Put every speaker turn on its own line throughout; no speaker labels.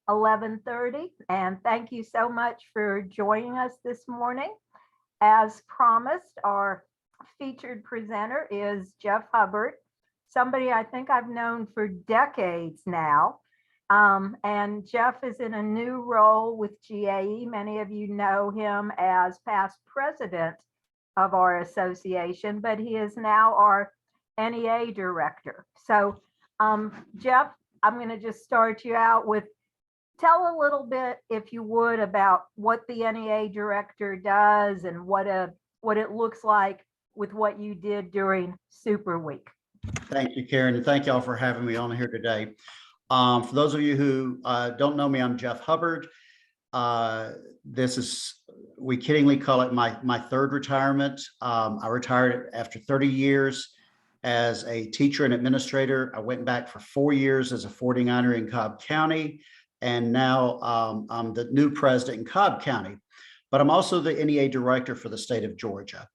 11:30, and thank you so much for joining us this morning. As promised, our featured presenter is Jeff Hubbard, somebody I think I've known for decades now. And Jeff is in a new role with GAE. Many of you know him as past president of our association, but he is now our NEA director. So, Jeff, I'm going to just start you out with tell a little bit, if you would, about what the NEA director does and what it looks like with what you did during Super Week.
Thank you, Karen, and thank y'all for having me on here today. For those of you who don't know me, I'm Jeff Hubbard. We kiddingly call it my third retirement. I retired after 30 years as a teacher and administrator. I went back for 4 years as a 49er in Cobb County, and now I'm the new president in Cobb County. But I'm also the NEA director for the state of Georgia.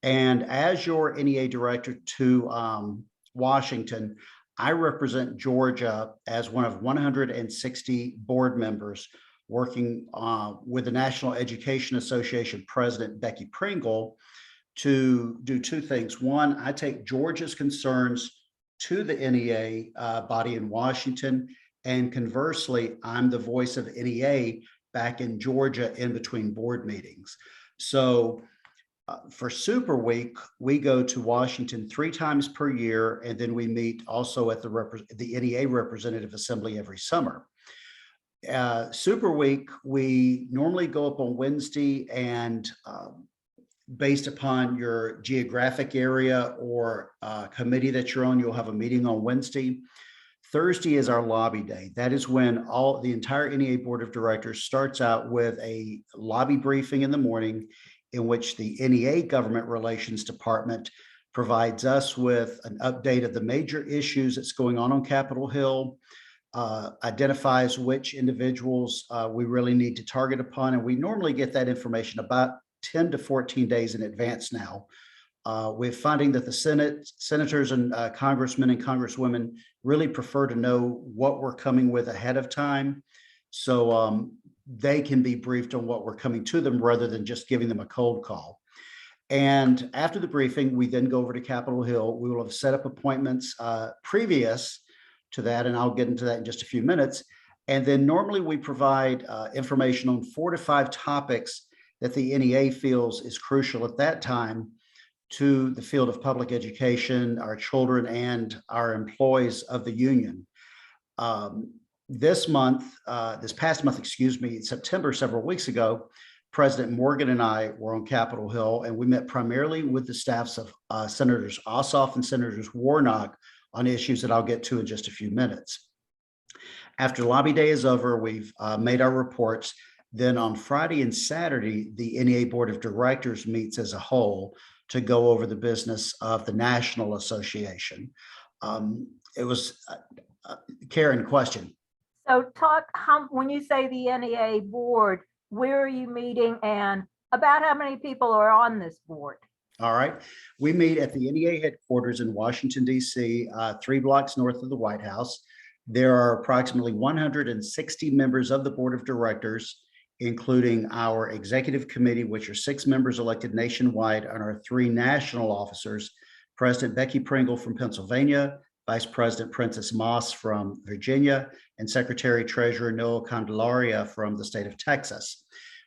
And as your NEA director to Washington, I represent Georgia as one of 160 board members working with the National Education Association President Becky Pringle to do two things. One, I take Georgia's concerns to the NEA body in Washington, and conversely, I'm the voice of NEA back in Georgia in between board meetings. So for Super Week, we go to Washington 3 times per year, and then we meet also at the NEA Representative Assembly every summer. Super Week, we normally go up on Wednesday, and based upon your geographic area or committee that you're on, you'll have a meeting on Wednesday. Thursday is our lobby day. That is when the entire NEA Board of Directors starts out with a lobby briefing in the morning, in which the NEA Government Relations Department provides us with an update of the major issues that's going on Capitol Hill, identifies which individuals we really need to target upon. And we normally get that information about 10 to 14 days in advance now. We're finding that the senators and congressmen and congresswomen really prefer to know what we're coming with ahead of time. So they can be briefed on what we're coming to them rather than just giving them a cold call. And after the briefing, we then go over to Capitol Hill. We will have set up appointments previous to that, and I'll get into that in just a few minutes. And then normally we provide information on 4 to 5 topics that the NEA feels is crucial at that time to the field of public education, our children, and our employees of the union. This past month, September, several weeks ago, President Morgan and I were on Capitol Hill, and we met primarily with the staffs of Senators Ossoff and Senators Warnock on issues that I'll get to in just a few minutes. After lobby day is over, we've made our reports. Then on Friday and Saturday, the NEA Board of Directors meets as a whole to go over the business of the National Association. It was Karen, question.
So when you say the NEA board, where are you meeting and about how many people are on this board?
All right. We meet at the NEA headquarters in Washington, D.C., 3 blocks north of the White House. There are approximately 160 members of the board of directors, including our executive committee, which are 6 members elected nationwide, and our 3 national officers, President Becky Pringle from Pennsylvania, Vice President Princess Moss from Virginia, and Secretary Treasurer Noah Candelaria from the state of Texas.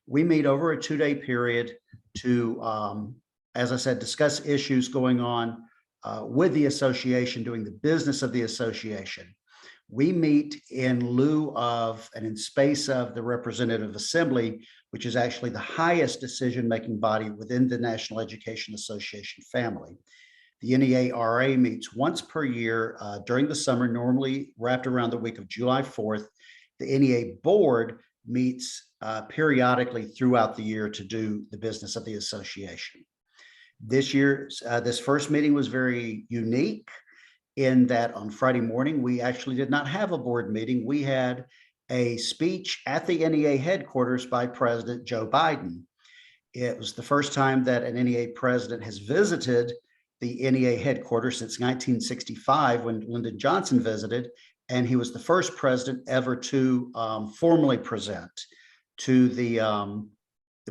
We meet over a 2-day period to, as I said, discuss issues going on with the association, doing the business of the association. We meet in lieu of and in space of the Representative Assembly, which is actually the highest decision-making body within the National Education Association family. The NEA-RA meets once per year during the summer, normally wrapped around the week of July 4th. The NEA board meets periodically throughout the year to do the business of the association. This year, this first meeting was very unique in that on Friday morning, we actually did not have a board meeting. We had a speech at the NEA headquarters by President Joe Biden. It was the first time that an NEA president has visited the NEA headquarters since 1965 when Lyndon Johnson visited, and he was the first president ever to formally present to the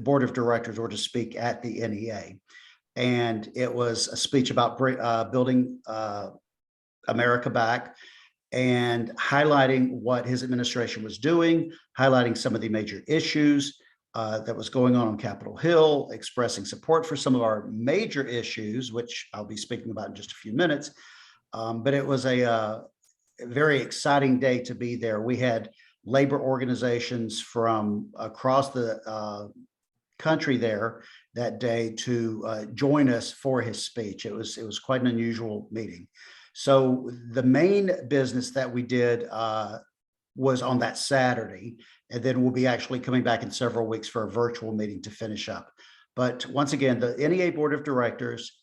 board of directors or to speak at the NEA. And it was a speech about building America back and highlighting what his administration was doing, highlighting some of the major issues that was going on Capitol Hill, expressing support for some of our major issues, which I'll be speaking about in just a few minutes. But it was a very exciting day to be there. We had labor organizations from across the country there that day to join us for his speech. It was quite an unusual meeting. So the main business that we did was on that Saturday, and then we'll be actually coming back in several weeks for a virtual meeting to finish up. But once again, the NEA Board of Directors,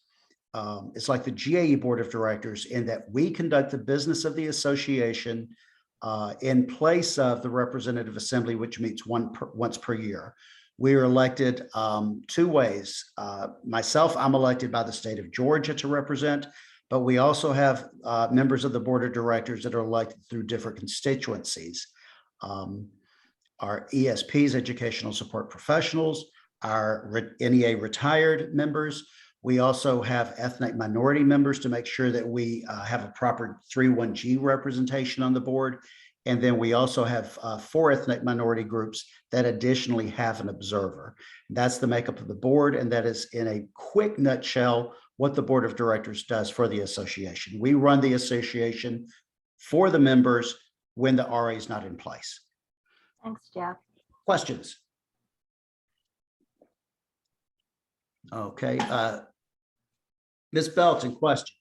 it's like the GAE Board of Directors in that we conduct the business of the association in place of the Representative Assembly, which meets once per year. We are elected two ways. Myself, I'm elected by the state of Georgia to represent, but we also have members of the board of directors that are elected through different constituencies. Our ESPs, educational support professionals, our NEA retired members. We also have ethnic minority members to make sure that we have a proper 31G representation on the board. And then we also have 4 ethnic minority groups that additionally have an observer. That's the makeup of the board, and that is in a quick nutshell what the board of directors does for the association. We run the association for the members when the RA is not in place.
Thanks, Jeff.
Questions? Okay, Ms. Belton, question.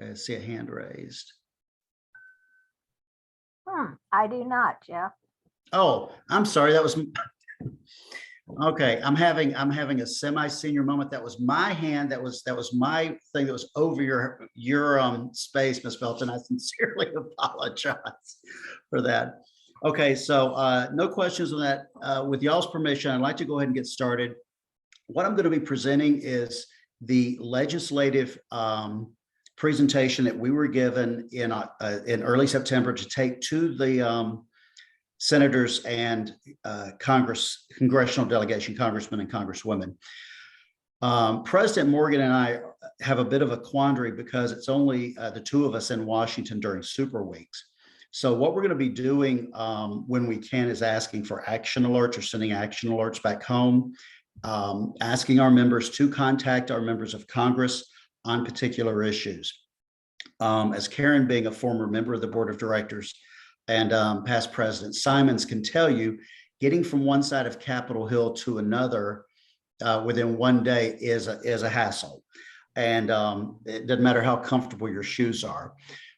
Okay, I see a hand raised.
I do not, Jeff.
Oh, I'm sorry. That was okay. I'm having a semi-senior moment. That was my hand. That was my thing that was over your space, Ms. Belton. I sincerely apologize for that. Okay, so no questions on that. With y'all's permission, I'd like to go ahead and get started. What I'm going to be presenting is the legislative presentation that we were given in early September to take to the senators and congressional delegation, congressmen and congresswomen. President Morgan and I have a bit of a quandary because it's only the two of us in Washington during super weeks. So what we're going to be doing when we can is asking for action alerts or sending action alerts back home, asking our members to contact our members of Congress on particular issues. As Karen, being a former member of the board of directors and past President Simons can tell you, getting from one side of Capitol Hill to another within one day is a hassle. And it doesn't matter how comfortable your shoes are.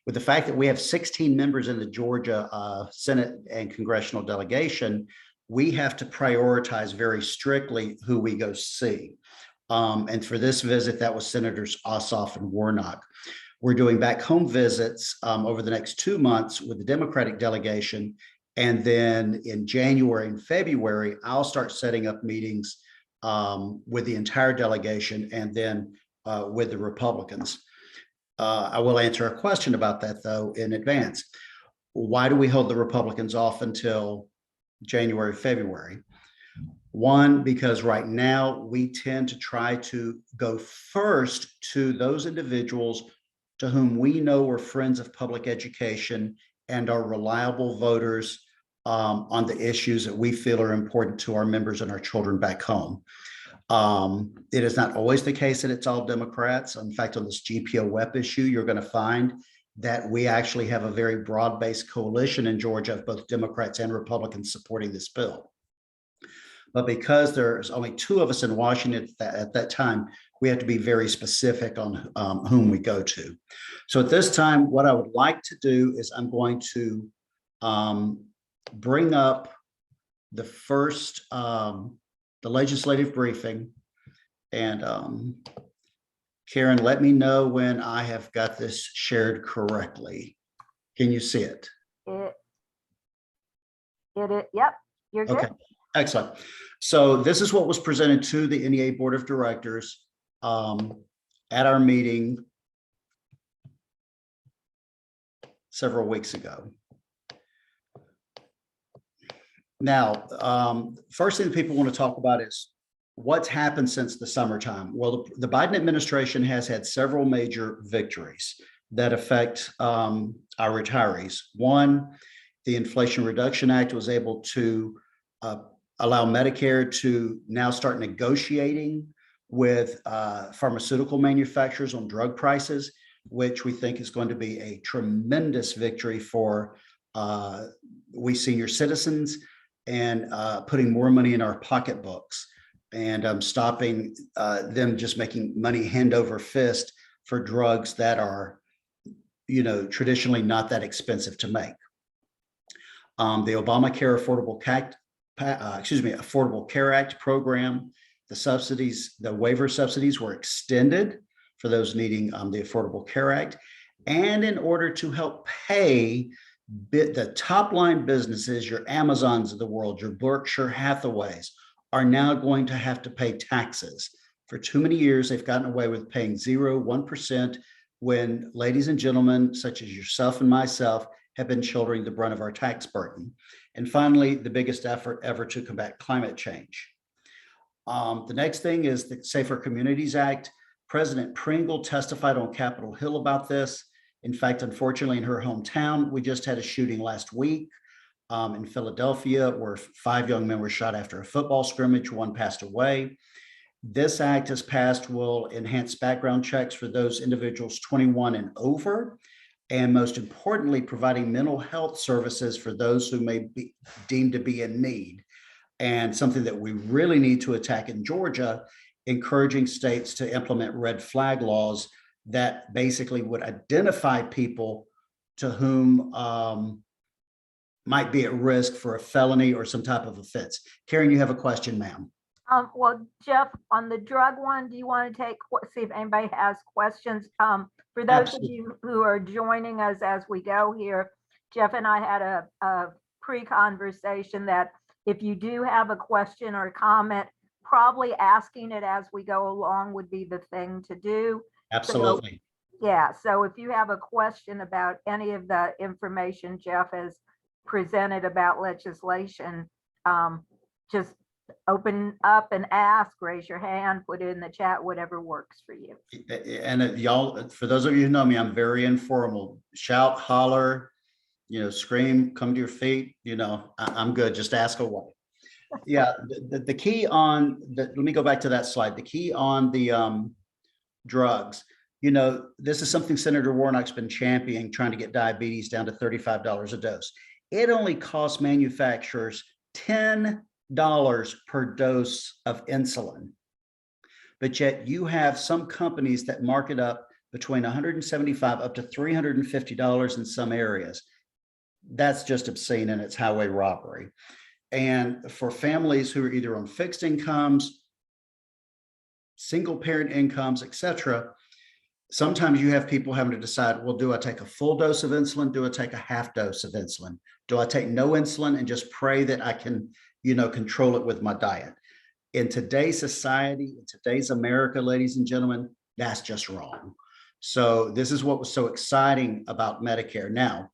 With the fact that we have 16 members in the Georgia Senate and congressional delegation, we have to prioritize very strictly who we go see. And for this visit, that was Senators Ossoff and Warnock. We're doing back home visits over the next 2 months with the Democratic delegation. And then in January and February, I'll start setting up meetings with the entire delegation and then with the Republicans. I will answer a question about that, though, in advance. Why do we hold the Republicans off until January, February? One, because right now we tend to try to go first to those individuals to whom we know are friends of public education and are reliable voters on the issues that we feel are important to our members and our children back home. It is not always the case that it's all Democrats. In fact, on this GPO-WEP issue, you're going to find that we actually have a very broad-based coalition in Georgia of both Democrats and Republicans supporting this bill. But because there's only 2 of us in Washington at that time, we have to be very specific on whom we go to. So at this time, what I would like to do is I'm going to bring up the first, the legislative briefing. And Karen, let me know when I have got this shared correctly. Can you see it?
Yep, you're good.
Okay, excellent. So this is what was presented to the NEA Board of Directors at our meeting several weeks ago. Now, first thing that people want to talk about is what's happened since the summertime. Well, the Biden administration has had several major victories that affect our retirees. One, the Inflation Reduction Act was able to allow Medicare to now start negotiating with pharmaceutical manufacturers on drug prices, which we think is going to be a tremendous victory for we senior citizens and putting more money in our pocketbooks and stopping them just making money hand over fist for drugs that are, traditionally not that expensive to make. The Obamacare Affordable Care Act program, the waiver subsidies were extended for those needing the Affordable Care Act. And in order to help pay the top line businesses, your Amazons of the world, your Berkshire Hathaways, are now going to have to pay taxes. For too many years, they've gotten away with paying 0%, 1%, when ladies and gentlemen, such as yourself and myself, have been shouldering the brunt of our tax burden. And finally, the biggest effort ever to combat climate change. The next thing is the Safer Communities Act. President Pringle testified on Capitol Hill about this. In fact, unfortunately, in her hometown, we just had a shooting last week in Philadelphia where 5 young men were shot after a football scrimmage. One passed away. This act, as passed, will enhance background checks for those individuals 21 and over, and most importantly, providing mental health services for those who may be deemed to be in need. And something that we really need to attack in Georgia, encouraging states to implement red flag laws that basically would identify people to whom might be at risk for a felony or some type of offense. Karen, you have a question, ma'am.
Well, Jeff, on the drug one, do you want to see if anybody has questions? For those of you who are joining us as we go here, Jeff and I had a pre-conversation that if you do have a question or a comment, probably asking it as we go along would be the thing to do.
Absolutely.
So, yeah, so if you have a question about any of the information Jeff has presented about legislation, just open up and ask, raise your hand, put it in the chat, whatever works for you.
And y'all, for those of you who know me, I'm very informal. Shout, holler, scream, come to your feet. I'm good. Just ask away. Yeah, the key on let me go back to that slide. The key on the drugs, this is something Senator Warnock's been championing, trying to get diabetes down to $35 a dose. It only costs manufacturers $10 per dose of insulin. But yet you have some companies that mark it up between $175 up to $350 in some areas. That's just obscene, and it's highway robbery. And for families who are either on fixed incomes, single parent incomes, etc., sometimes you have people having to decide, well, do I take a full dose of insulin? Do I take a half dose of insulin? Do I take no insulin and just pray that I can, control it with my diet? In today's society, in today's America, ladies and gentlemen, that's just wrong. So this is what was so exciting about Medicare. Now,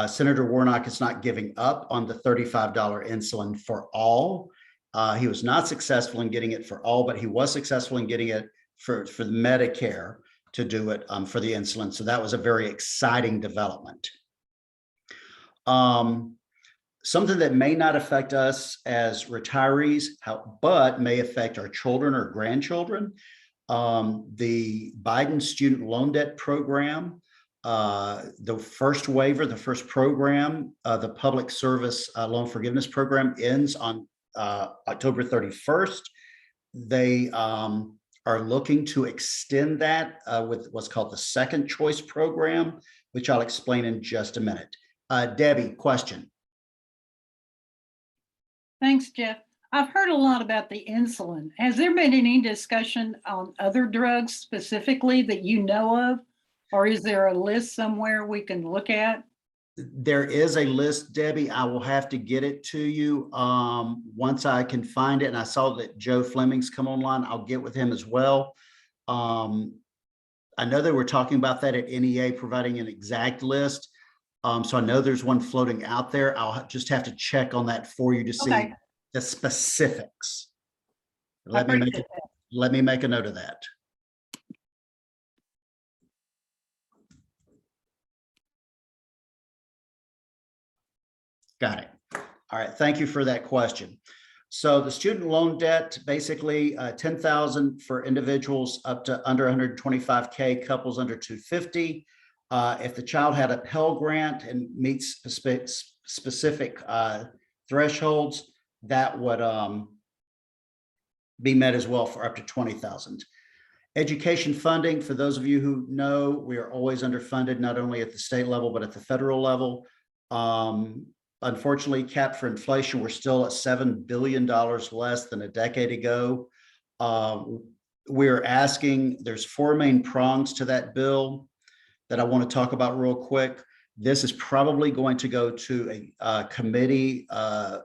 Senator Warnock is not giving up on the $35 insulin for all. He was not successful in getting it for all, but he was successful in getting it for Medicare to do it for the insulin. So that was a very exciting development. Something that may not affect us as retirees, but may affect our children or grandchildren. The Biden student loan debt program, the first waiver, the first program, the public service loan forgiveness program ends on October 31st. They are looking to extend that with what's called the second choice program, which I'll explain in just a minute. Debbie, question.
Thanks, Jeff. I've heard a lot about the insulin. Has there been any discussion on other drugs specifically that you know of? Or is there a list somewhere we can look at?
There is a list, Debbie. I will have to get it to you once I can find it. And I saw that Joe Fleming's come online. I'll get with him as well. I know they were talking about that at NEA, providing an exact list. So I know there's one floating out there. I'll just have to check on that for you to see
Okay.
the specifics.
I
Let me make
appreciate
it. Let me make a note of that. Got it. All right. Thank you for that question. So the student loan debt, basically 10,000 for individuals up to under 125K, couples under 250. If the child had a Pell Grant and meets specific thresholds, that would be met as well for up to 20,000. Education funding, for those of you who know, we are always underfunded, not only at the state level, but at the federal level. Unfortunately, capped for inflation, we're still at $7 billion less than a decade ago. We're asking, there's four main prongs to that bill that I want to talk about real quick. This is probably going to go to a committee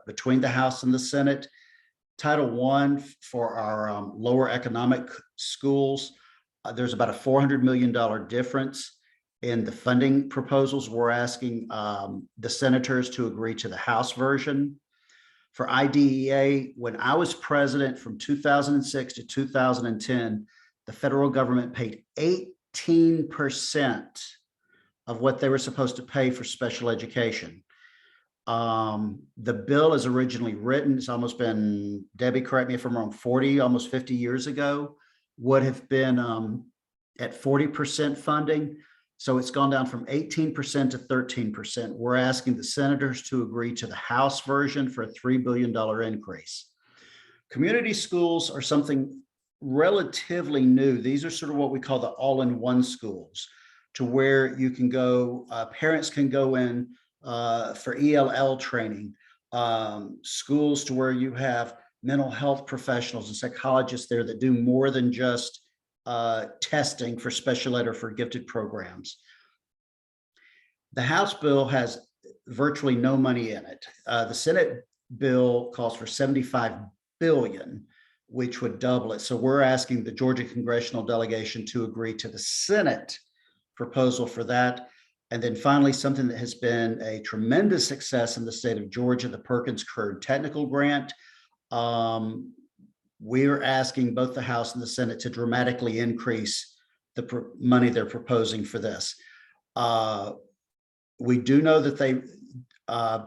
between the House and the Senate. Title I for our lower economic schools, there's about a $400 million difference in the funding proposals. We're asking the senators to agree to the House version. For IDEA, when I was president from 2006 to 2010, the federal government paid 18% of what they were supposed to pay for special education. The bill is originally written, it's almost been, Debbie, correct me if I'm wrong, 40, almost 50 years ago, would have been at 40% funding. So it's gone down from 18% to 13%. We're asking the senators to agree to the House version for a $3 billion increase. Community schools are something relatively new. These are sort of what we call the all-in-one schools, to where you can go, parents can go in for ELL training, schools to where you have mental health professionals and psychologists there that do more than just testing for special ed or for gifted programs. The House bill has virtually no money in it. The Senate bill calls for $75 billion, which would double it. So we're asking the Georgia congressional delegation to agree to the Senate proposal for that. And then finally, something that has been a tremendous success in the state of Georgia, the Perkins Curd Technical Grant. We're asking both the House and the Senate to dramatically increase the money they're proposing for this. We do know that they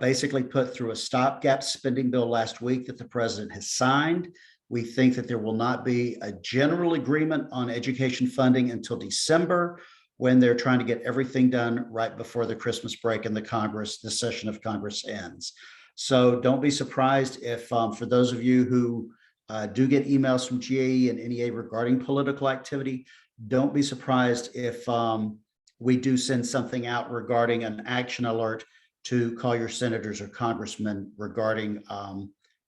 basically put through a stopgap spending bill last week that the president has signed. We think that there will not be a general agreement on education funding until December, when they're trying to get everything done right before the Christmas break and the session of Congress ends. So don't be surprised if for those of you who do get emails from GAE and NEA regarding political activity, don't be surprised if we do send something out regarding an action alert to call your senators or congressmen regarding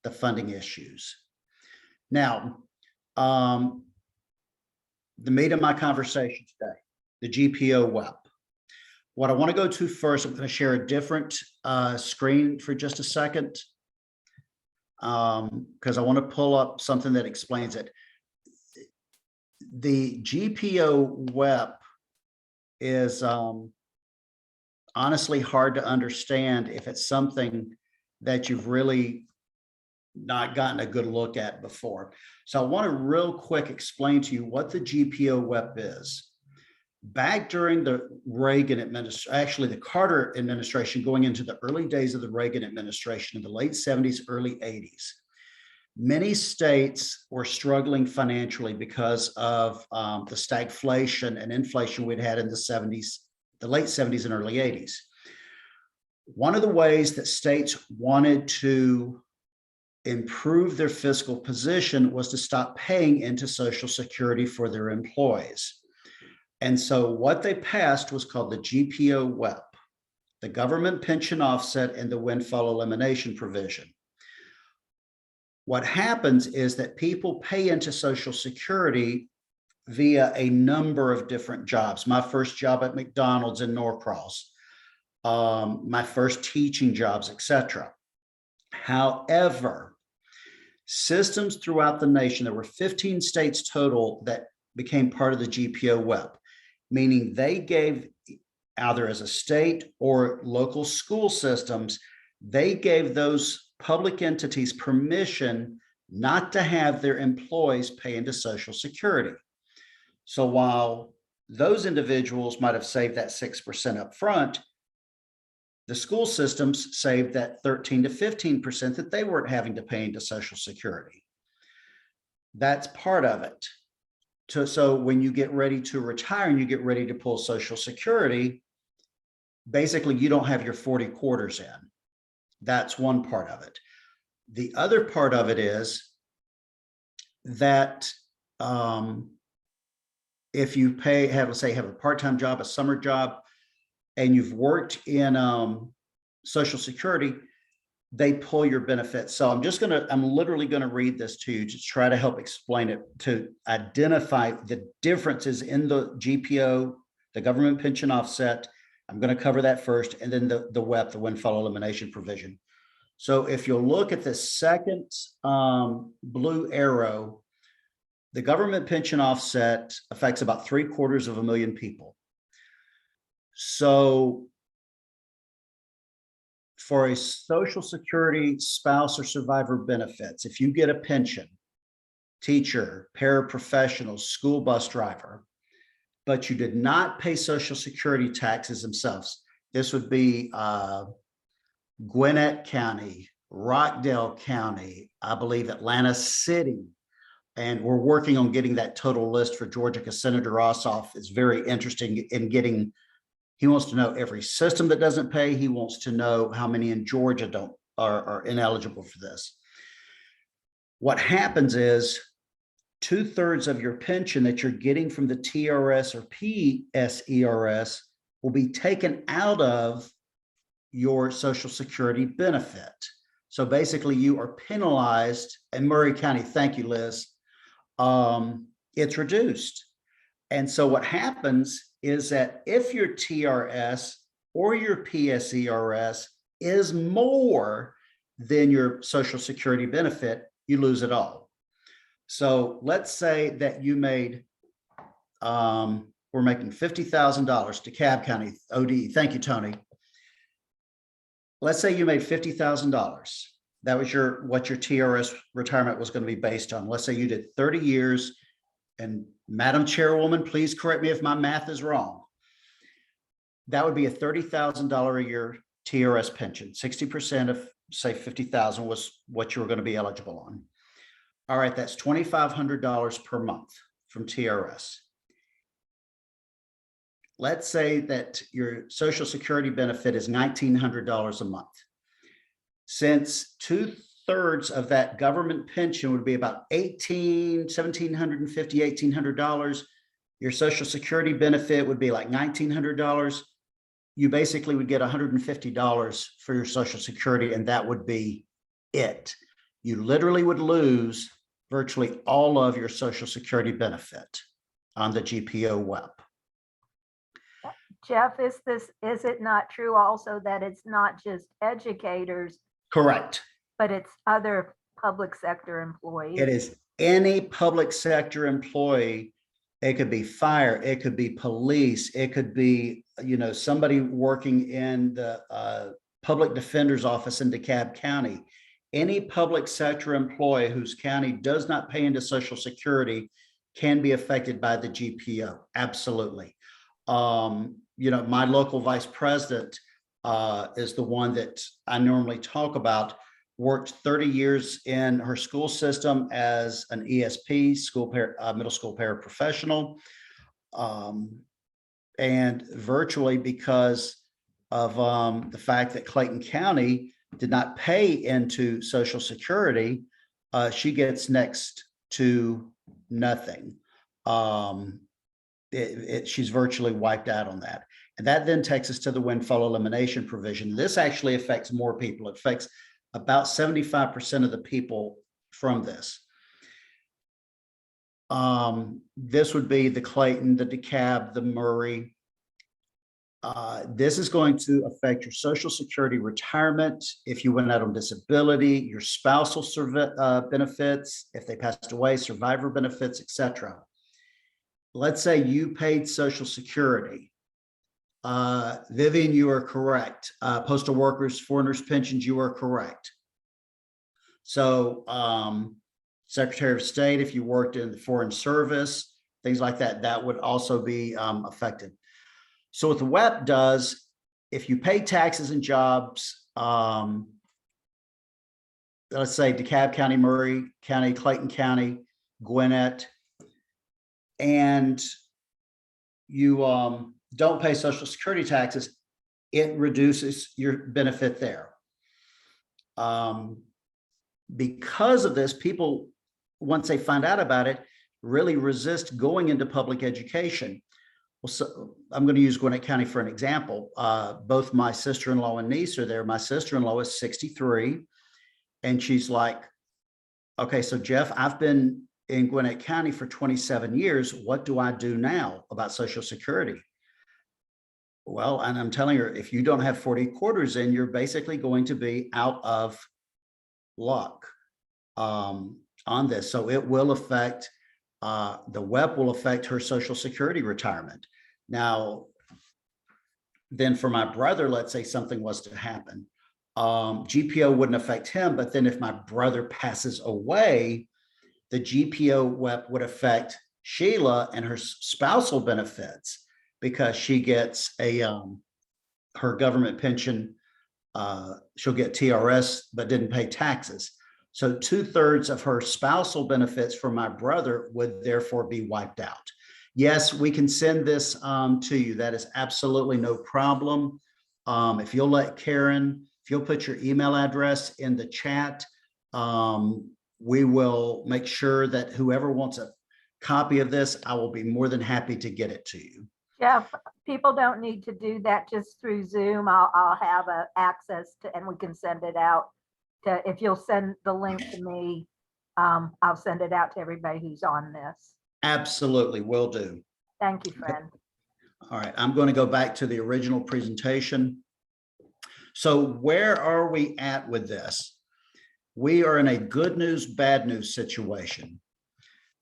the funding issues. Now, the meat of my conversation today, the GPO WEP. What I want to go to first, I'm going to share a different screen for just a second, because I want to pull up something that explains it. The GPO WEP is honestly hard to understand if it's something that you've really not gotten a good look at before. So I want to real quick explain to you what the GPO WEP is. Back during the Reagan administration, actually the Carter administration, going into the early days of the Reagan administration in the late 70s, early 80s, many states were struggling financially because of the stagflation and inflation we'd had in the 70s, the late 70s and early 80s. One of the ways that states wanted to improve their fiscal position was to stop paying into Social Security for their employees. And so what they passed was called the GPO WEP, the Government Pension Offset and the Windfall Elimination Provision. What happens is that people pay into Social Security via a number of different jobs. My first job at McDonald's in Norcross, my first teaching jobs, etc. However, systems throughout the nation, there were 15 states total that became part of the GPO WEP, meaning they gave either as a state or local school systems, they gave those public entities permission not to have their employees pay into Social Security. So while those individuals might have saved that 6% up front, the school systems saved that 13 to 15% that they weren't having to pay into Social Security. That's part of it. So when you get ready to retire and you get ready to pull Social Security, basically you don't have your 40 quarters in. That's one part of it. The other part of it is that if you let's say have a part-time job, a summer job, and you've worked in Social Security, they pull your benefits. So I'm literally gonna read this to you to try to help explain it, to identify the differences in the GPO, the government pension offset. I'm gonna cover that first, and then the WEP, the windfall elimination provision. So if you'll look at the second blue arrow, the government pension offset affects about 750,000 people. So for a Social Security spouse or survivor benefits, if you get a pension, teacher, paraprofessional, school bus driver, but you did not pay Social Security taxes themselves, this would be Gwinnett County, Rockdale County, I believe Atlanta City. And we're working on getting that total list for Georgia, because Senator Ossoff is very interested in getting, he wants to know every system that doesn't pay. He wants to know how many in Georgia are ineligible for this. What happens is 2/3 of your pension that you're getting from the TRS or PSERS will be taken out of your Social Security benefit. So basically you are penalized in Murray County. Thank you, Liz. It's reduced. And so what happens is that if your TRS or your PSERS is more than your Social Security benefit, you lose it all. So let's say that you made, we're making $50,000, DeKalb County, ODE. Thank you, Tony. Let's say you made $50,000. That was what your TRS retirement was going to be based on. Let's say you did 30 years, and Madam Chairwoman, please correct me if my math is wrong. That would be a $30,000 a year TRS pension. 60% of, say, 50,000 was what you were going to be eligible on. All right, that's $2,500 per month from TRS. Let's say that your Social Security benefit is $1,900 a month. Since 2/3 of that government pension would be about $1,750, $1,800, your Social Security benefit would be like $1,900. You basically would get $150 for your Social Security, and that would be it. You literally would lose virtually all of your Social Security benefit on the GPO WEP.
Jeff, is it not true also that it's not just educators,
Correct.
but it's other public sector employees?
It is any public sector employee. It could be fire, it could be police, it could be, somebody working in the public defender's office in DeKalb County. Any public sector employee whose county does not pay into Social Security can be affected by the GPO. Absolutely. My local vice president is the one that I normally talk about, worked 30 years in her school system as an ESP, middle school paraprofessional. And virtually because of the fact that Clayton County did not pay into Social Security, she gets next to nothing. She's virtually wiped out on that. And that then takes us to the windfall elimination provision. This actually affects more people. It affects about 75% of the people from this. This would be the Clayton, the DeKalb, the Murray. This is going to affect your Social Security retirement if you went out on disability, your spousal benefits, if they passed away, survivor benefits, etc. Let's say you paid Social Security Vivian, you are correct. Postal workers, foreigners pensions, you are correct. So Secretary of State, if you worked in the Foreign Service, things like that, that would also be affected. So what the WEP does, if you pay taxes and jobs, let's say DeKalb County, Murray County, Clayton County, Gwinnett, and you don't pay Social Security taxes, it reduces your benefit there. Because of this, people, once they find out about it, really resist going into public education. Well, so I'm going to use Gwinnett County for an example. Both my sister-in-law and niece are there. My sister-in-law is 63, and she's like, okay, so Jeff, I've been in Gwinnett County for 27 years. What do I do now about Social Security? Well, and I'm telling her, if you don't have 40 quarters in, you're basically going to be out of luck on this. So it will affect, the WEP will affect her Social Security retirement. Now, then for my brother, let's say something was to happen. GPO wouldn't affect him, but then if my brother passes away, the GPO WEP would affect Sheila and her spousal benefits because she gets a her government pension. She'll get TRS, but didn't pay taxes. So 2/3 of her spousal benefits for my brother would therefore be wiped out. Yes, we can send this to you. That is absolutely no problem. If you'll let Karen, if you'll put your email address in the chat, we will make sure that whoever wants a copy of this, I will be more than happy to get it to you.
Jeff, people don't need to do that just through Zoom. I'll have access to, and we can send it out to, if you'll send the link to me, I'll send it out to everybody who's on this.
Absolutely, will do.
Thank you, friend.
All right, I'm going to go back to the original presentation. So where are we at with this? We are in a good news, bad news situation.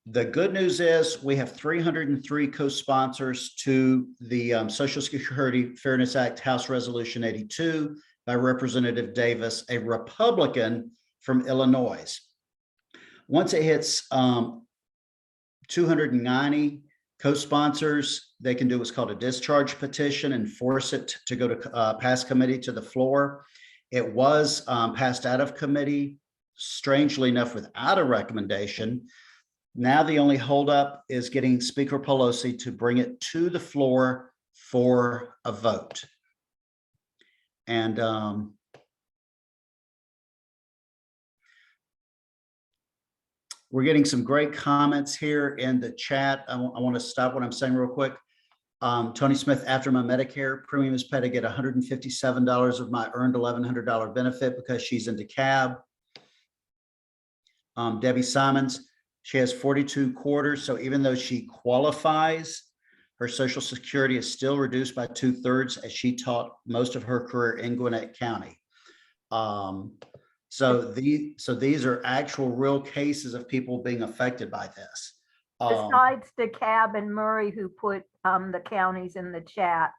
The good news is we have 303 co-sponsors to the Social Security Fairness Act, House Resolution 82 by Representative Davis, a Republican from Illinois. Once it hits 290 co-sponsors, they can do what's called a discharge petition and force it to go to pass committee to the floor. It was passed out of committee, strangely enough, without a recommendation. Now the only holdup is getting Speaker Pelosi to bring it to the floor for a vote. And we're getting some great comments here in the chat. I want to stop what I'm saying real quick. Tony Smith, after my Medicare premium is paid, I get $157 of my earned $1,100 benefit because she's in DeKalb. Debbie Simons, she has 42 quarters. So even though she qualifies, her Social Security is still reduced by 2/3 as she taught most of her career in Gwinnett County. So these are actual real cases of people being affected by this.
Besides DeKalb and Murray, who put the counties in the chat,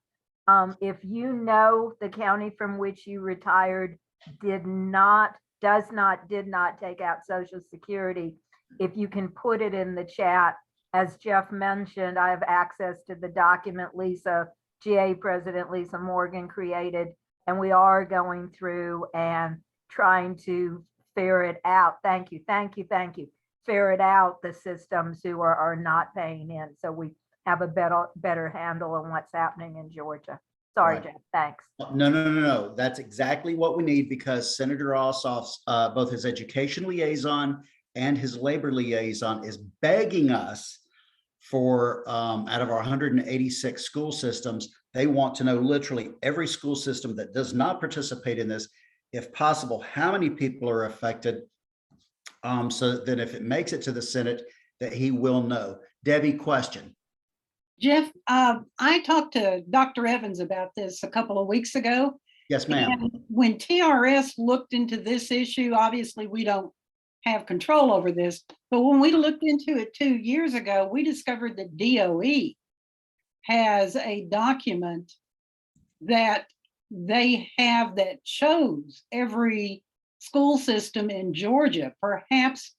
if you know the county from which you retired did not take out Social Security, if you can put it in the chat. As Jeff mentioned, I have access to the document GAE President Lisa Morgan created, and we are going through and trying to ferret out. Thank you. Ferret out the systems who are not paying in, so we have a better handle on what's happening in Georgia. Sorry,
Right.
Jeff. Thanks.
No. That's exactly what we need, because Senator Ossoff's both his education liaison and his labor liaison is begging us for out of our 186 school systems, they want to know literally every school system that does not participate in this, if possible, how many people are affected, so that if it makes it to the Senate, that he will know. Debbie, question.
Jeff, I talked to Dr. Evans about this a couple of weeks ago.
Yes, ma'am.
And when TRS looked into this issue, obviously we don't have control over this, but when we looked into it 2 years ago, we discovered that DOE has a document that they have that shows every school system in Georgia. Perhaps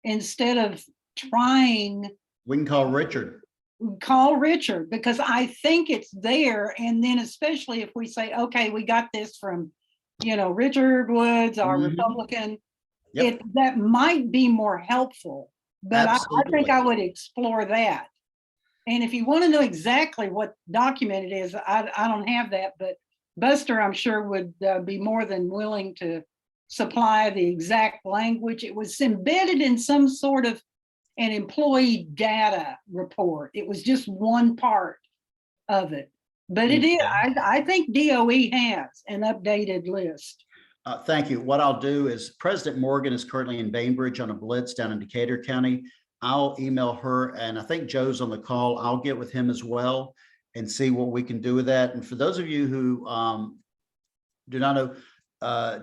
instead of trying,
We can call Richard.
call Richard, because I think it's there. And then especially if we say, okay, we got this from, Richard Woods, our
Mhm.
Republican,
Yep.
that might be more helpful. But I think
Absolutely.
I would explore that. And if you want to know exactly what document it is, I don't have that, but Buster, I'm sure, would be more than willing to supply the exact language. It was embedded in some sort of an employee data report. It was just one part of it. But it is, I think DOE has an updated list.
Thank you. What I'll do is President Morgan is currently in Bainbridge on a blitz down in Decatur County. I'll email her, and I think Joe's on the call. I'll get with him as well and see what we can do with that. And for those of you who do not know,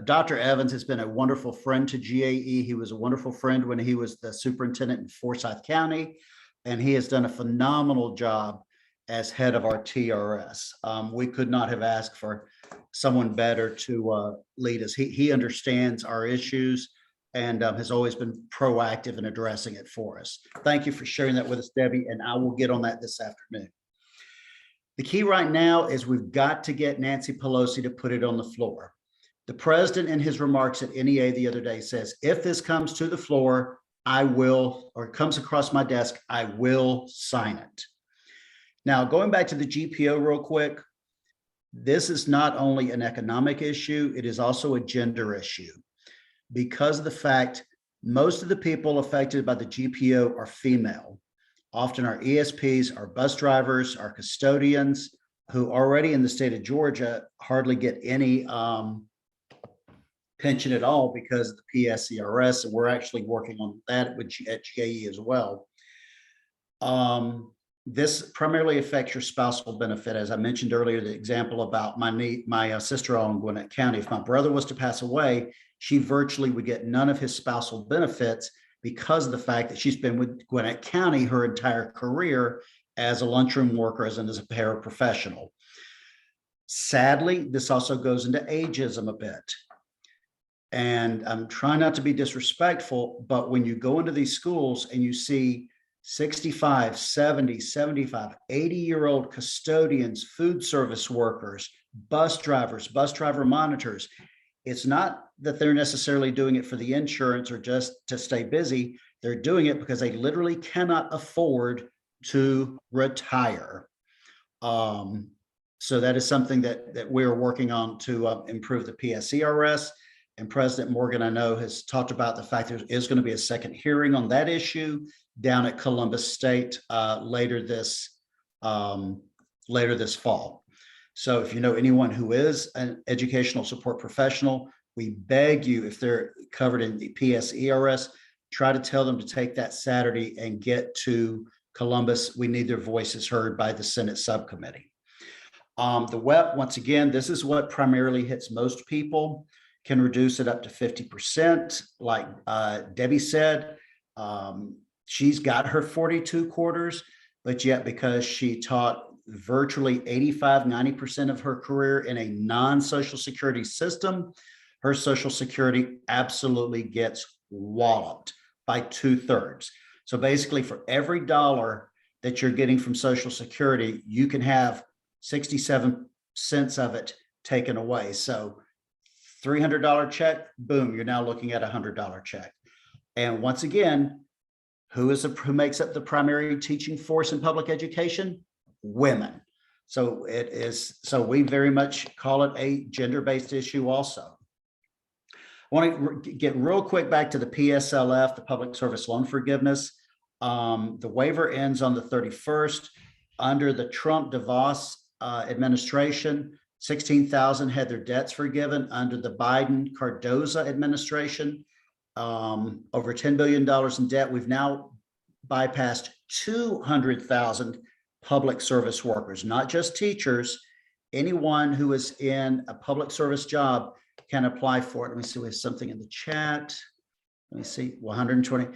Dr. Evans has been a wonderful friend to GAE. He was a wonderful friend when he was the superintendent in Forsyth County, and he has done a phenomenal job as head of our TRS. We could not have asked for someone better to lead us. He understands our issues and has always been proactive in addressing it for us. Thank you for sharing that with us, Debbie, and I will get on that this afternoon. The key right now is we've got to get Nancy Pelosi to put it on the floor. The president in his remarks at NEA the other day says, if this comes to the floor, I will, or it comes across my desk, I will sign it. Now, going back to the GPO real quick, this is not only an economic issue, it is also a gender issue, because of the fact most of the people affected by the GPO are female. Often our ESPs, our bus drivers, our custodians, who already in the state of Georgia hardly get any pension at all because of the PSERS, and we're actually working on that at GAE as well. This primarily affects your spousal benefit. As I mentioned earlier, the example about my sister-in-law in Gwinnett County. If my brother was to pass away, she virtually would get none of his spousal benefits because of the fact that she's been with Gwinnett County her entire career as a lunchroom worker, as a paraprofessional. Sadly, this also goes into ageism a bit. And I'm trying not to be disrespectful, but when you go into these schools and you see 65, 70, 75, 80-year-old custodians, food service workers, bus drivers, bus driver monitors, it's not that they're necessarily doing it for the insurance or just to stay busy. They're doing it because they literally cannot afford to retire. So that is something that we're working on to improve the PSERS. And President Morgan, I know, has talked about the fact there is going to be a second hearing on that issue down at Columbus State later this fall. So if you know anyone who is an educational support professional, we beg you, if they're covered in the PSERS, try to tell them to take that Saturday and get to Columbus. We need their voices heard by the Senate subcommittee. The WEP, once again, this is what primarily hits most people, can reduce it up to 50%. Like Debbie said, she's got her 42 quarters, but yet because she taught virtually 85-90% of her career in a non-Social Security system, her Social Security absolutely gets walloped by 2/3. So basically, for every dollar that you're getting from Social Security, you can have 67 cents of it taken away. So $300 check, boom, you're now looking at a $100 check. And once again, who makes up the primary teaching force in public education? Women. So we very much call it a gender-based issue also. I want to get real quick back to the PSLF, the Public Service Loan Forgiveness. The waiver ends on the 31st. Under the Trump-DeVos administration, 16,000 had their debts forgiven. Under the Biden-Cardoza administration, over $10 billion in debt. We've now bypassed 200,000 public service workers, not just teachers. Anyone who is in a public service job can apply for it. Let me see, we have something in the chat. Let me see, 120.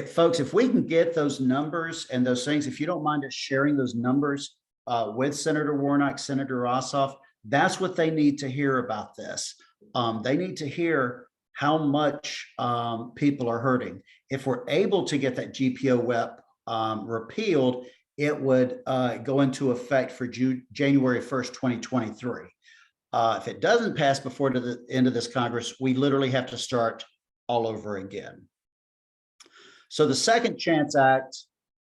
Folks, if we can get those numbers and those things, if you don't mind us sharing those numbers with Senator Warnock, Senator Ossoff, That's what they need to hear about this. They need to hear how much people are hurting. If we're able to get that GPO WEP repealed, it would go into effect for January 1st, 2023. If it doesn't pass before the end of this Congress, we literally have to start all over again. So the Second Chance Act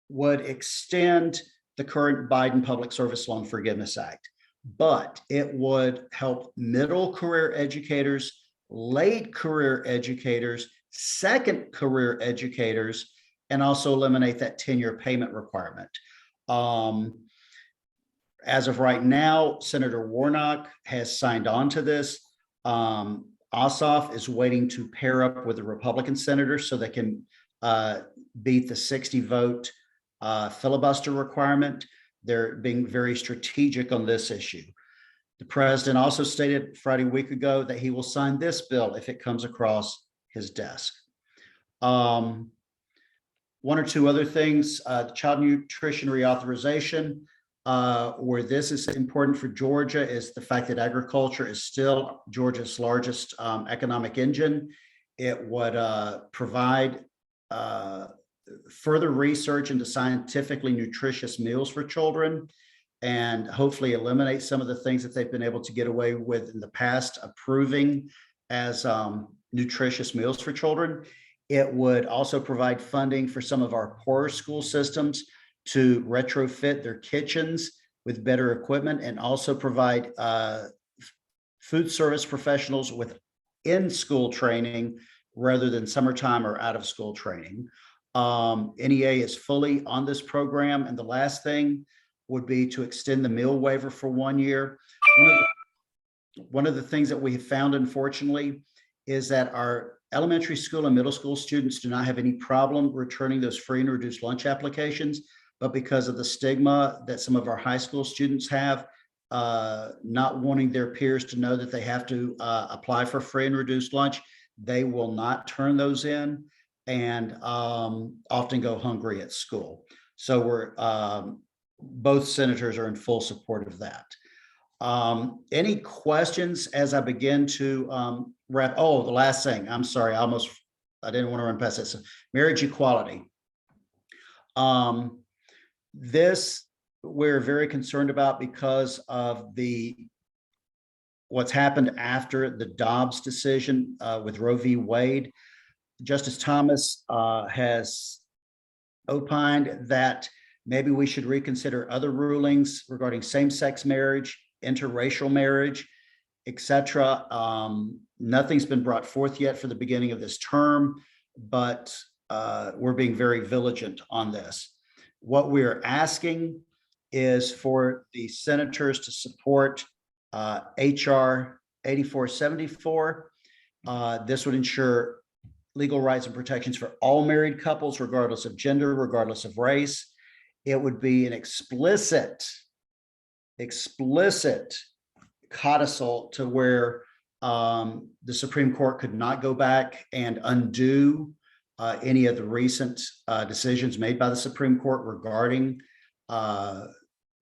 would extend the current Biden Public Service Loan Forgiveness Act, but it would help middle career educators, late career educators, second career educators, and also eliminate that 10-year payment requirement. As of right now, Senator Warnock has signed on to this. Ossoff is waiting to pair up with the Republican senators so they can beat the 60 vote filibuster requirement. They're being very strategic on this issue. The president also stated Friday a week ago that he will sign this bill if it comes across his desk. One or two other things, child nutrition reauthorization, where this is important for Georgia is the fact that agriculture is still Georgia's largest economic engine. It would provide further research into scientifically nutritious meals for children and hopefully eliminate some of the things that they've been able to get away with in the past, approving as nutritious meals for children. It would also provide funding for some of our poorer school systems to retrofit their kitchens with better equipment and also provide food service professionals with in-school training rather than summertime or out-of-school training. NEA is fully on this program. And the last thing would be to extend the meal waiver for 1 year. One of the things that we have found, unfortunately, is that our elementary school and middle school students do not have any problem returning those free and reduced lunch applications, but because of the stigma that some of our high school students have, not wanting their peers to know that they have to apply for free and reduced lunch, they will not turn those in and often go hungry at school. So we're both senators are in full support of that. Any questions as I begin to wrap? Oh, the last thing, I'm sorry, I didn't want to run past this. Marriage equality. This we're very concerned about because of what's happened after the Dobbs decision with Roe v. Wade. Justice Thomas has opined that maybe we should reconsider other rulings regarding same-sex marriage, interracial marriage, etc. Nothing's been brought forth yet for the beginning of this term, but we're being very vigilant on this. What we're asking is for the senators to support HR 8474. This would ensure legal rights and protections for all married couples, regardless of gender, regardless of race. It would be an explicit codicil to where the Supreme Court could not go back and undo any of the recent decisions made by the Supreme Court regarding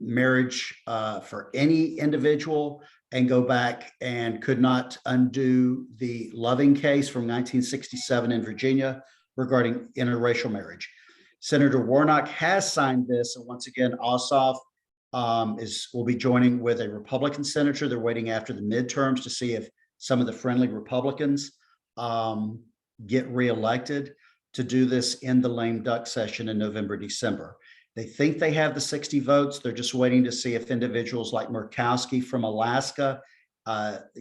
marriage for any individual, and go back and could not undo the Loving case from 1967 in Virginia regarding interracial marriage. Senator Warnock has signed this, and once again, Ossoff will be joining with a Republican senator. They're waiting after the midterms to see if some of the friendly Republicans get reelected to do this in the lame duck session in November, December. They think they have the 60 votes. They're just waiting to see if individuals like Murkowski from Alaska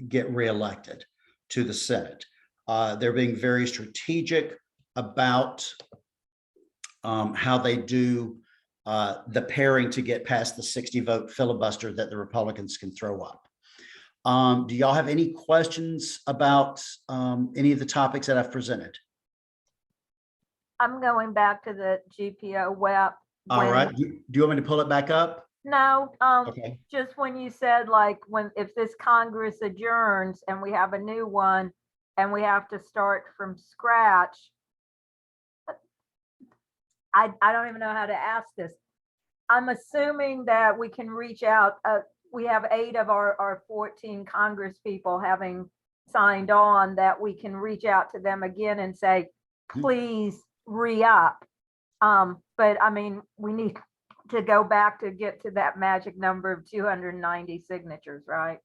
get reelected to the Senate. They're being very strategic about how they do the pairing to get past the 60 vote filibuster that the Republicans can throw up. Do y'all have any questions about any of the topics that I've presented?
I'm going back to the GPO WEP.
All right. Do you want me to pull it back up?
No,
Okay.
just when you said like if this Congress adjourns and we have a new one and we have to start from scratch, I don't even know how to ask this. I'm assuming that we can reach out. we have 8 of our 14 Congress people having signed on, that we can reach out to them again and say, please re-up. But I mean, we need to go back to get to that magic number of 290 signatures, right?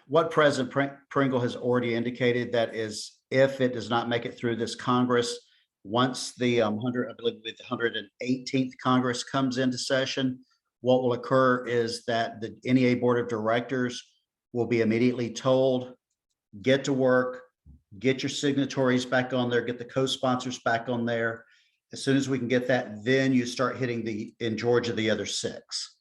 What President Pringle has already indicated, that is, if it does not make it through this Congress, once the 118th Congress comes into session, what will occur is that the NEA Board of Directors will be immediately told, get to work, get your signatories back on there, get the co-sponsors back on there. As soon as we can get that, then you start hitting in Georgia, the other 6.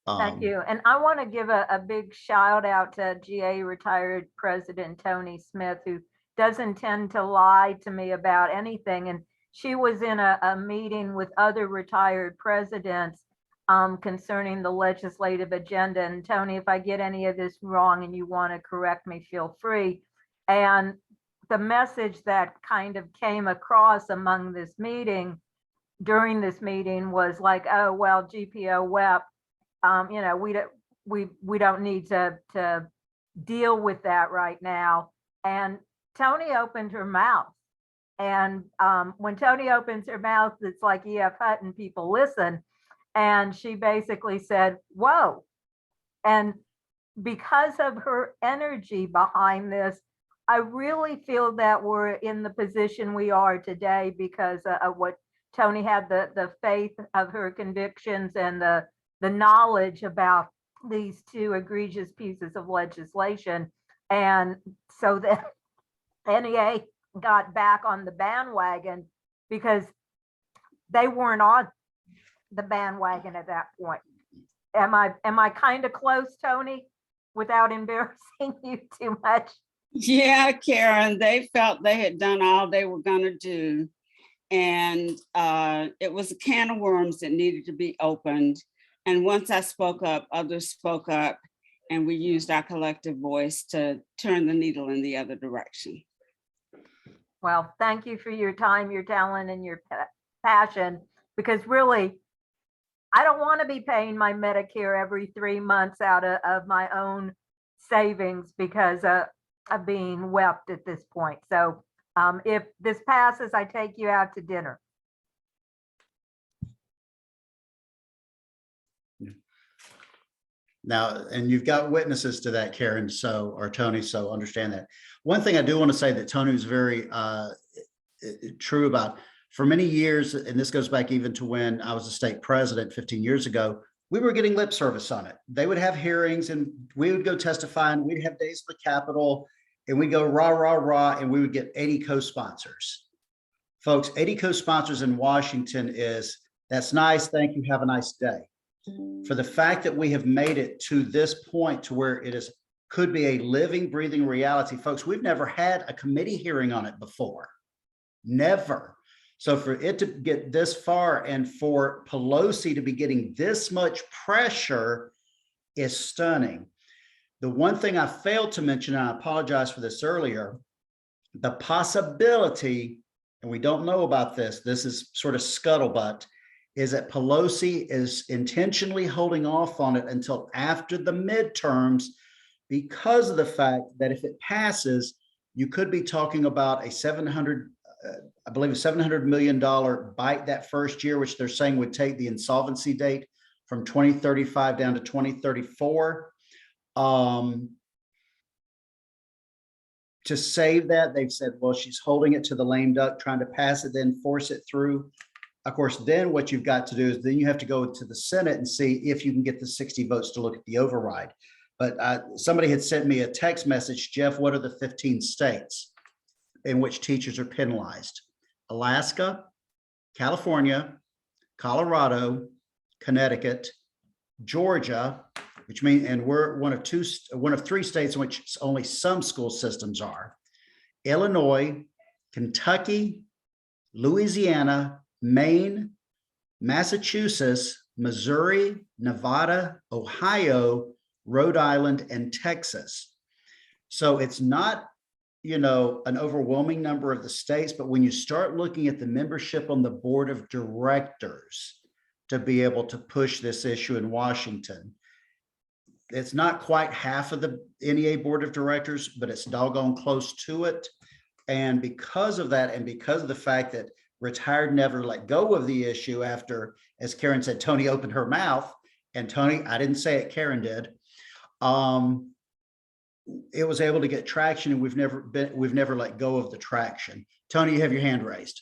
Thank you. And I want to give a big shout out to GAE retired President Tony Smith, who doesn't tend to lie to me about anything. And she was in a meeting with other retired presidents concerning the legislative agenda. And Tony, if I get any of this wrong and you want to correct me, feel free. And the message that kind of came across among this meeting, during this meeting, was like, oh, well, GPO WEP, you know, we don't need to deal with that right now. And Tony opened her mouth. And when Tony opens her mouth, it's like E.F. Hutton, people listen. And she basically said, whoa. And because of her energy behind this, I really feel that we're in the position we are today because of what Tony had, the faith of her convictions and the knowledge about these 2 egregious pieces of legislation. And so the NEA got back on the bandwagon because they weren't on the bandwagon at that point. Am I kind of close, Tony, without embarrassing you too much?
Yeah, Karen, they felt they had done all they were going to do. And it was a can of worms that needed to be opened. And once I spoke up, others spoke up, and we used our collective voice to turn the needle in the other direction.
Well, thank you for your time, your talent, and your passion, because really, I don't want to be paying my Medicare every 3 months out of my own savings because of being wept at this point. So if this passes, I take you out to dinner.
Now, and you've got witnesses to that, Karen, or Tony, so understand that. One thing I do want to say that Tony was very true about, for many years, and this goes back even to when I was a state president 15 years ago, we were getting lip service on it. They would have hearings and we would go testify, and we'd have days of the Capitol, and we'd go rah, rah, rah, and we would get 80 co-sponsors. Folks, 80 co-sponsors in Washington that's nice, thank you, have a nice day. For the fact that we have made it to this point to where it could be a living, breathing reality, folks, we've never had a committee hearing on it before. Never. So for it to get this far and for Pelosi to be getting this much pressure is stunning. The one thing I failed to mention, and I apologize for this earlier, the possibility, and we don't know about this is sort of scuttlebutt, is that Pelosi is intentionally holding off on it until after the midterms, because of the fact that if it passes, you could be talking about a $700 million bite that first year, which they're saying would take the insolvency date from 2035 down to 2034. To save that, they've said, well, she's holding it to the lame duck, trying to pass it, then force it through. Of course, then what you've got to do is then you have to go to the Senate and see if you can get the 60 votes to look at the override. But somebody had sent me a text message, Jeff, what are the 15 states in which teachers are penalized? Alaska, California, Colorado, Connecticut, Georgia, which means, and we're one of 3 states in which only some school systems are, Illinois, Kentucky, Louisiana, Maine, Massachusetts, Missouri, Nevada, Ohio, Rhode Island, and Texas. So it's not, an overwhelming number of the states, but when you start looking at the membership on the board of directors to be able to push this issue in Washington, it's not quite half of the NEA Board of Directors, but it's doggone close to it. And because of that, and because of the fact that retired never let go of the issue after, as Karen said, Tony opened her mouth, and Tony, I didn't say it, Karen did. It was able to get traction, and we've never let go of the traction. Tony, you have your hand raised.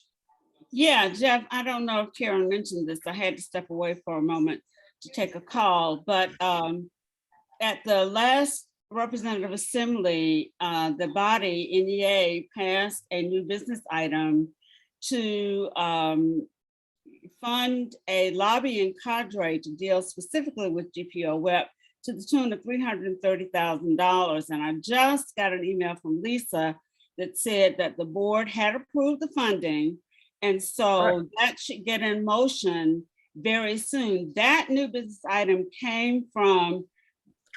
Yeah, Jeff, I don't know if Karen mentioned this. I had to step away for a moment to take a call, but at the last Representative Assembly, the body, NEA, passed a new business item to fund a lobbying cadre to deal specifically with GPO Web to the tune of $330,000. And I just got an email from Lisa that said that the board had approved the funding. And so that should get in motion very soon. That new business item came from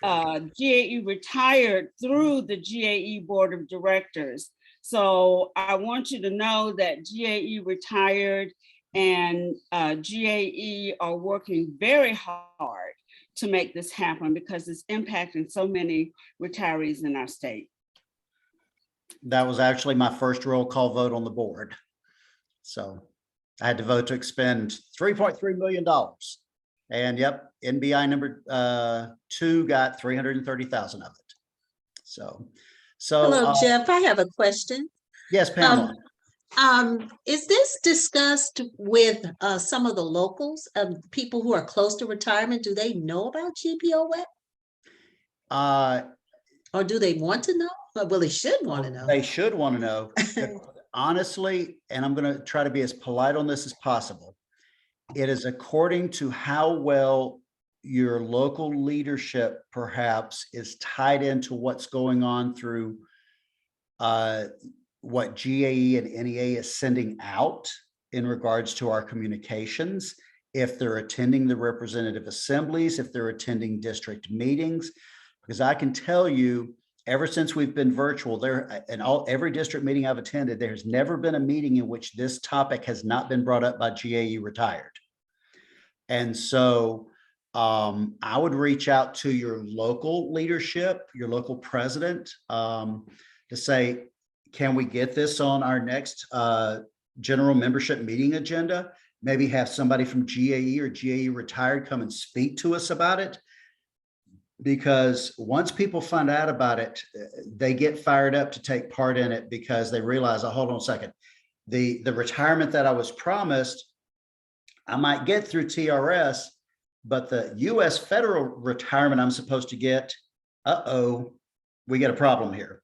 GAE retired through the GAE Board of Directors. So I want you to know that GAE retired and GAE are working very hard to make this happen because it's impacting so many retirees in our state.
That was actually my first roll call vote on the board. So I had to vote to expend $3.3 million. And yep, NBI number 2 got 330,000 of it. So
Hello, Jeff, I have a question.
Yes, Pamela.
Is this discussed with some of the locals, people who are close to retirement? Do they know about GPO Web? Or do they want to know? Well, they should want to know.
They should want to know. Honestly, and I'm going to try to be as polite on this as possible. It is according to how well your local leadership perhaps is tied into what's going on through what GAE and NEA is sending out in regards to our communications, if they're attending the representative assemblies, if they're attending district meetings, because I can tell you, ever since we've been virtual, every district meeting I've attended, there's never been a meeting in which this topic has not been brought up by GAE retired. And so I would reach out to your local leadership, your local president, to say, can we get this on our next general membership meeting agenda? Maybe have somebody from GAE or GAE retired come and speak to us about it. Because once people find out about it, they get fired up to take part in it because they realize, oh, hold on a second, the retirement that I was promised, I might get through TRS, but the US federal retirement I'm supposed to get, we got a problem here.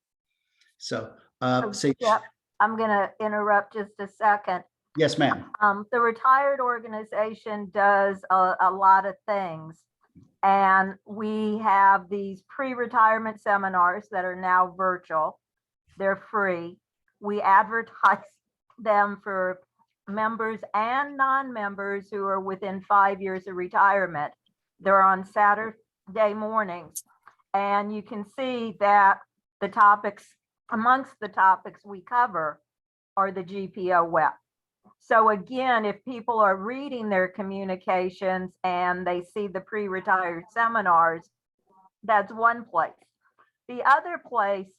So,
yeah, I'm going to interrupt just a second.
Yes, ma'am.
The retired organization does a lot of things. And we have these pre-retirement seminars that are now virtual. They're free. We advertise them for members and non-members who are within 5 years of retirement. They're on Saturday mornings. And you can see that the topics, amongst the topics we cover, are the GPO web. So again, if people are reading their communications and they see the pre-retired seminars, that's one place. The other place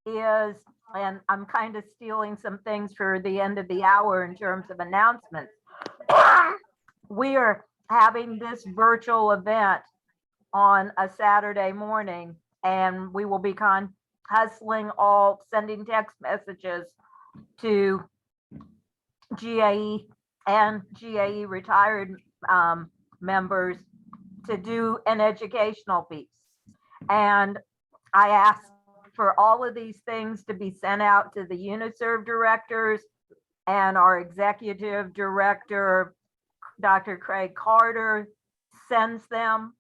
is, and I'm kind of stealing some things for the end of the hour in terms of announcements. We are having this virtual event on a Saturday morning, and we will be sending text messages to GAE and GAE retired members to do an educational piece. And I asked for all of these things to be sent out to the UNISERV directors, and our executive director, Dr. Craig Carter, sends them.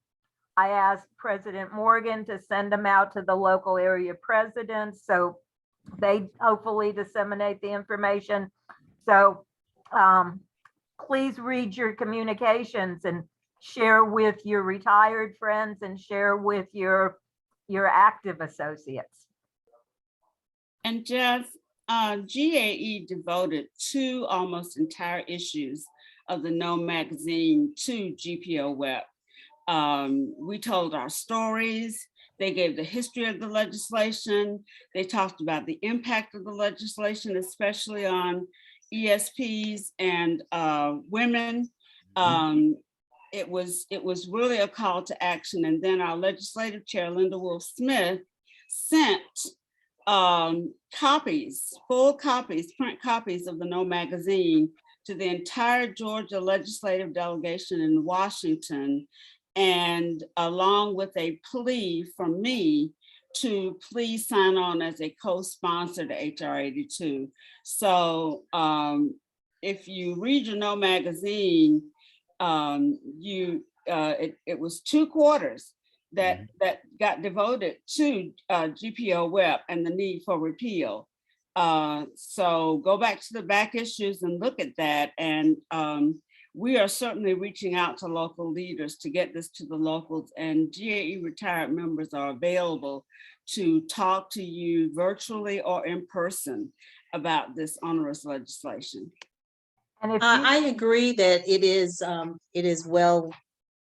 I asked President Morgan to send them out to the local area presidents, so they hopefully disseminate the information. So please read your communications and share with your retired friends and share with your active associates.
And Jeff, GAE devoted 2 almost entire issues of the No magazine to GPO Web. We told our stories. They gave the history of the legislation. They talked about the impact of the legislation, especially on ESPs and women. It was really a call to action. And then our legislative chair, Linda Wolf Smith, sent copies, full copies, print copies of the No magazine to the entire Georgia legislative delegation in Washington, and along with a plea from me to please sign on as a co-sponsor to HR 82. So if you read your No magazine, it was 2 quarters that got devoted to GPO WEP and the need for repeal. So go back to the back issues and look at that. And we are certainly reaching out to local leaders to get this to the locals, and GAE retired members are available to talk to you virtually or in person about this onerous legislation.
And if
I agree that it is well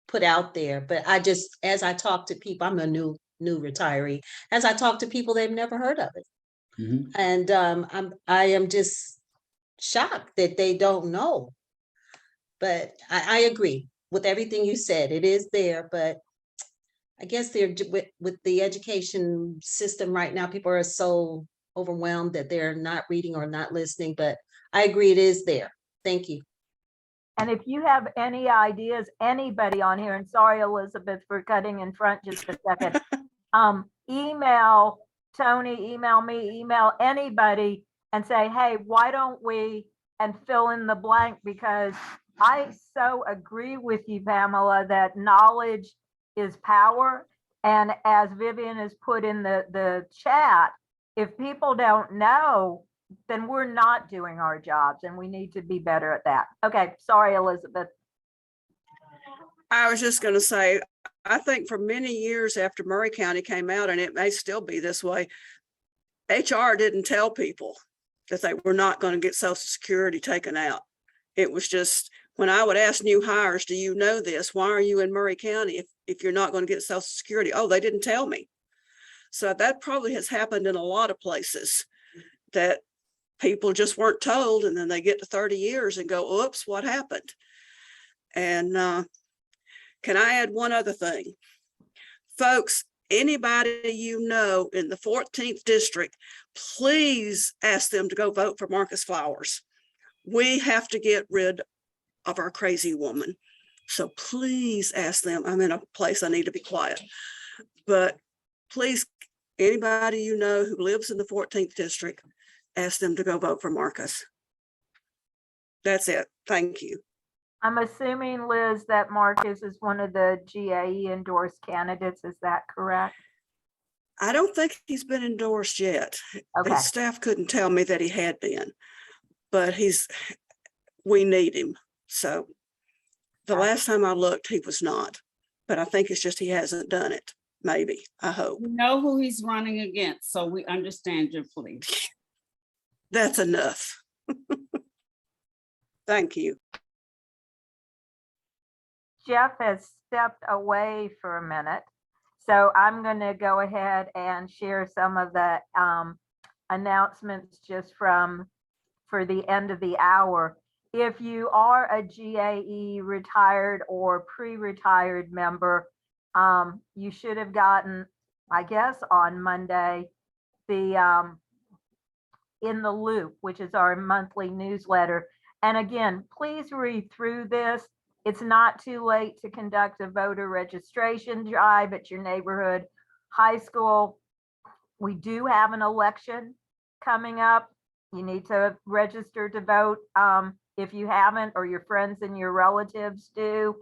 put out there, but as I talk to people, I'm a new retiree. As I talk to people, they've never heard of it. And I am just shocked that they don't know. But I agree with everything you said. It is there, but I guess they're with the education system right now, people are so overwhelmed that they're not reading or not listening, but I agree it is there. Thank you.
And if you have any ideas, anybody on here, and sorry, Elizabeth, for cutting in front just a second, email Tony, email me, email anybody and say, hey, why don't we, and fill in the blank, because I so agree with you, Pamela, that knowledge is power. And as Vivian has put in the chat, if people don't know, then we're not doing our jobs, and we need to be better at that. Okay, sorry, Elizabeth.
I was just going to say, I think for many years after Murray County came out, and it may still be this way, HR didn't tell people that they were not going to get Social Security taken out. It was just, when I would ask new hires, do you know this? Why are you in Murray County if you're not going to get Social Security? Oh, they didn't tell me. So that probably has happened in a lot of places, that people just weren't told, and then they get to 30 years and go, oops, what happened? And can I add one other thing? Folks, anybody you know in the 14th district, please ask them to go vote for Marcus Flowers. We have to get rid of our crazy woman. So please ask them. I'm in a place I need to be quiet, but please, anybody you know who lives in the 14th district, ask them to go vote for Marcus. That's it. Thank you.
I'm assuming, Liz, that Marcus is one of the GAE endorsed candidates. Is that correct?
I don't think he's been endorsed yet.
Okay.
His staff couldn't tell me that he had been, but we need him. So the last time I looked, he was not, but I think it's just he hasn't done it. Maybe, I hope.
We know who he's running against, so we understand your plea.
That's enough. Thank you.
Jeff has stepped away for a minute, so I'm going to go ahead and share some of the announcements just for the end of the hour. If you are a GAE retired or pre-retired member, you should have gotten, I guess, on Monday, the In the Loop, which is our monthly newsletter. And again, please read through this. It's not too late to conduct a voter registration drive at your neighborhood high school. We do have an election coming up. You need to register to vote. If you haven't, or your friends and your relatives do,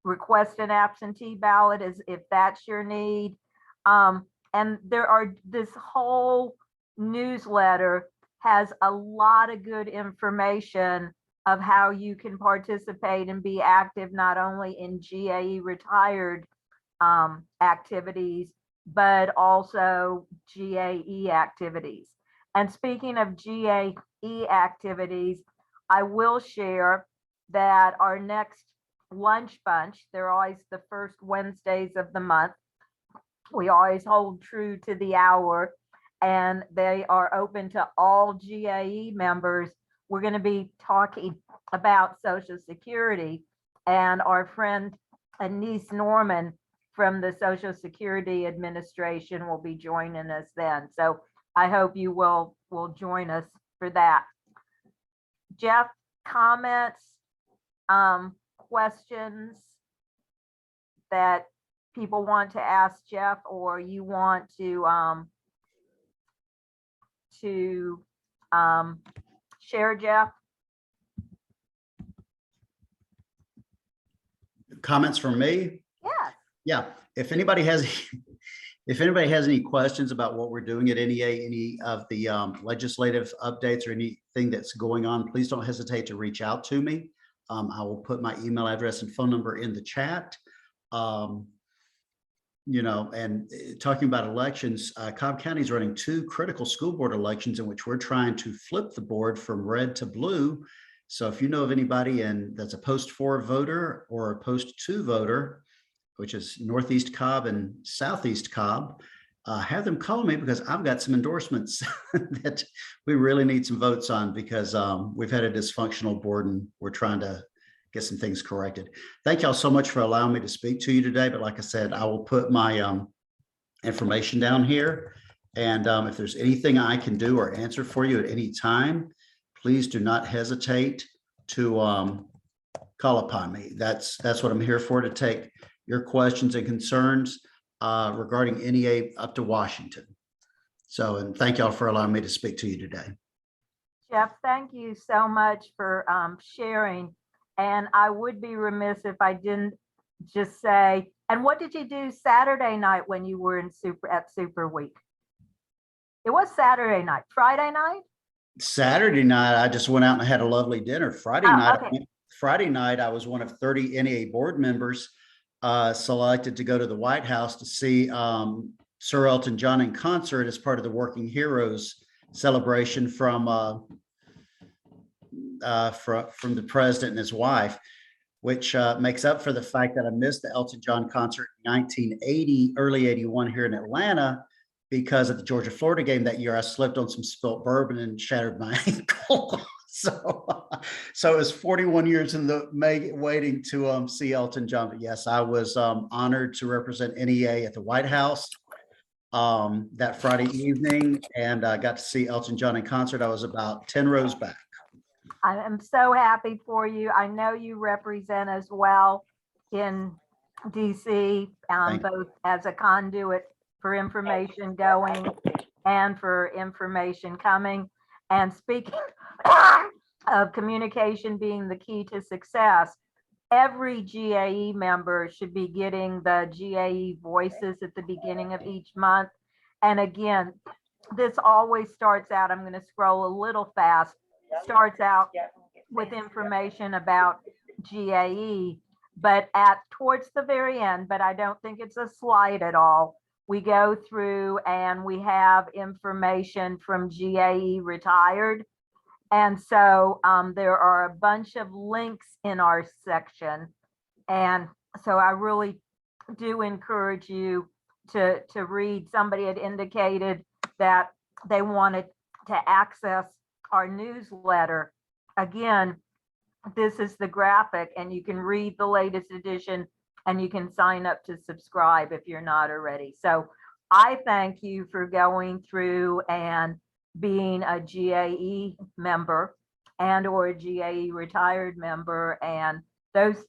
request an absentee ballot if that's your need. And this whole newsletter has a lot of good information of how you can participate and be active, not only in GAE retired activities, but also GAE activities. And speaking of GAE activities, I will share that our next lunch bunch. They're always the first Wednesdays of the month. We always hold true to the hour, and they are open to all GAE members. We're going to be talking about Social Security, and our friend Anise Norman from the Social Security Administration will be joining us then. So I hope you will join us for that. Jeff, comments, questions that people want to ask Jeff, or you want to share, Jeff?
Comments from me?
Yes.
Yeah, if anybody has any questions about what we're doing at NEA, any of the legislative updates or anything that's going on, please don't hesitate to reach out to me. I will put my email address and phone number in the chat. You know, and talking about elections, Cobb County is running 2 critical school board elections in which we're trying to flip the board from red to blue. So if you know of anybody that's a post 4 voter or a post 2 voter, which is Northeast Cobb and Southeast Cobb, have them call me, because I've got some endorsements that we really need some votes on, because we've had a dysfunctional board and we're trying to get some things corrected. Thank y'all so much for allowing me to speak to you today. But like I said, I will put my information down here. And if there's anything I can do or answer for you at any time, please do not hesitate to call upon me. That's what I'm here for, to take your questions and concerns regarding NEA up to Washington. So, and thank y'all for allowing me to speak to you today.
Jeff, thank you so much for sharing. And I would be remiss if I didn't just say, and what did you do Saturday night when you were in Super Week? It was Saturday night. Friday night?
Saturday night, I just went out and had a lovely dinner. Friday night, I was one of 30 NEA board members selected to go to the White House to see Sir Elton John in concert as part of the Working Heroes celebration from the president and his wife, which makes up for the fact that I missed the Elton John concert in 1980, early 81 here in Atlanta, because at the Georgia Florida game that year, I slipped on some spilt bourbon and shattered my ankle. So it was 41 years in the waiting to see Elton John. But yes, I was honored to represent NEA at the White House that Friday evening, and I got to see Elton John in concert. I was about 10 rows back.
I am so happy for you. I know you represent as well in DC, both as a conduit for information going and for information coming. And speaking of communication being the key to success, every GAE member should be getting the GAE voices at the beginning of each month. And again, this always starts out, I'm going to scroll a little fast, starts out with information about GAE, but towards the very end, but I don't think it's a slide at all, we go through and we have information from GAE retired. And so there are a bunch of links in our section. And so I really do encourage you to read. Somebody had indicated that they wanted to access our newsletter. Again, this is the graphic, and you can read the latest edition, and you can sign up to subscribe if you're not already. So I thank you for going through and being a GAE member and or a GAE retired member, and those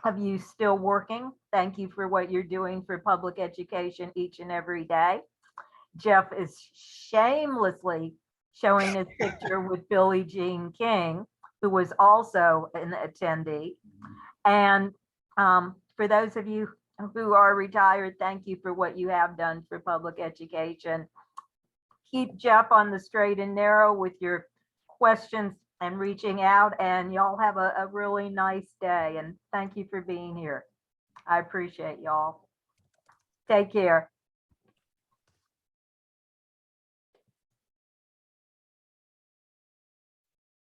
of you still working, thank you for what you're doing for public education each and every day. Jeff is shamelessly showing his picture with Billie Jean King, who was also an attendee. And for those of you who are retired, thank you for what you have done for public education. Keep Jeff on the straight and narrow with your questions and reaching out, and y'all have a really nice day. And thank you for being here. I appreciate y'all. Take care.